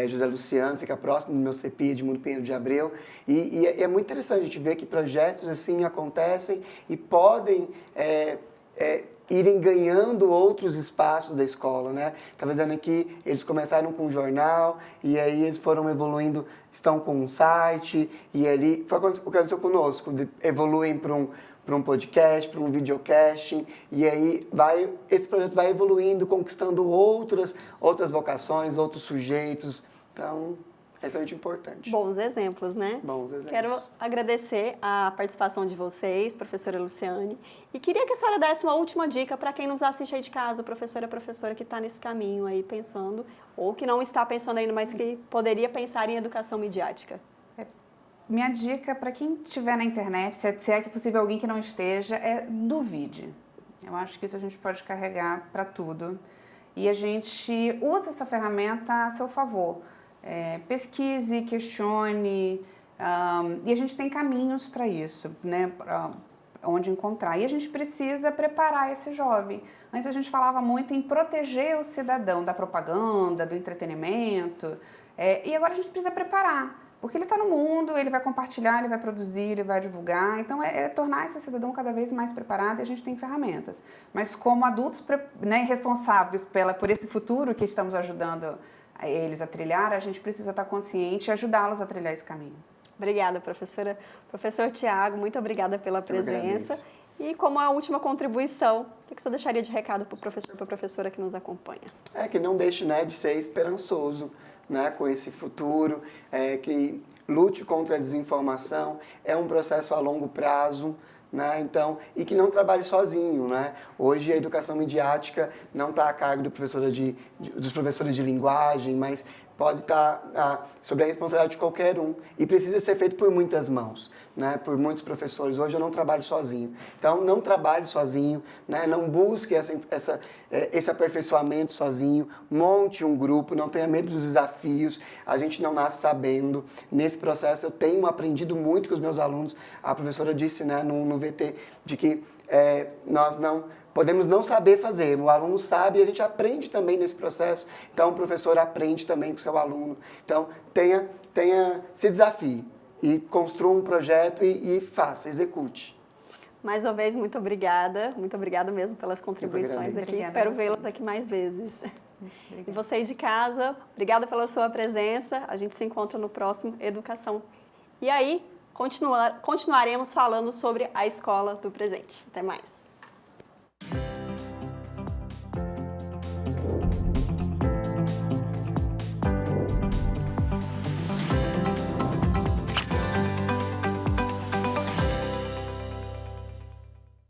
José Luciano, fica próximo do meu CEPI, Edmundo Pinheiro de Abreu, e é muito interessante a gente ver que projetos assim acontecem e podem irem ganhando outros espaços da escola, né? Estava dizendo aqui, eles começaram com um jornal, e aí eles foram evoluindo, estão com um site, e ali, foi o que aconteceu conosco, evoluem para um podcast, para um videocasting, e aí esse projeto vai evoluindo, conquistando outras vocações, outros sujeitos, então é extremamente importante. Bons exemplos, né? Bons exemplos. Quero agradecer a participação de vocês, professora Luciane, e queria que a senhora desse uma última dica para quem nos assiste aí de casa, professora que está nesse caminho aí pensando, ou que não está pensando ainda, mas que poderia pensar em educação midiática. Minha dica para quem estiver na internet, se é que possível alguém que não esteja, duvide. Eu acho que isso a gente pode carregar para tudo. E a gente usa essa ferramenta a seu favor. Pesquise, questione, e a gente tem caminhos para isso, né? onde encontrar. E a gente precisa preparar esse jovem. Antes a gente falava muito em proteger o cidadão da propaganda, do entretenimento, e agora a gente precisa preparar, porque ele está no mundo, ele vai compartilhar, ele vai produzir, ele vai divulgar. Então, tornar esse cidadão cada vez mais preparado, e a gente tem ferramentas. Mas como adultos, né, responsáveis por esse futuro que estamos ajudando eles a trilhar, a gente precisa estar consciente e ajudá-los a trilhar esse caminho. Obrigada, professora. Professor Tiago, muito obrigada pela presença. E como a última contribuição, o que o senhor deixaria de recado para o professor e para a professora que nos acompanha? Que não deixe, né, de ser esperançoso, né, com esse futuro, que lute contra a desinformação. É um processo a longo prazo, né, então, e que não trabalhe sozinho, né? Hoje a educação midiática não está a cargo dos professores de linguagem, mas pode estar sob a responsabilidade de qualquer um e precisa ser feito por muitas mãos, né? Por muitos professores. Hoje eu não trabalho sozinho. Então, não trabalhe sozinho, né? Não busque esse aperfeiçoamento sozinho, monte um grupo, não tenha medo dos desafios, a gente não nasce sabendo. Nesse processo eu tenho aprendido muito com os meus alunos. A professora disse, né, no VT, de que nós não podemos não saber fazer, o aluno sabe e a gente aprende também nesse processo. Então, o professor aprende também com o seu aluno. Então, se desafie e construa um projeto e faça, execute. Mais uma vez, muito obrigada mesmo pelas contribuições aqui. Obrigada. Espero vê-los aqui mais vezes. Obrigada. E vocês de casa, obrigada pela sua presença. A gente se encontra no próximo Educação. E aí, continuaremos falando sobre a escola do presente. Até mais.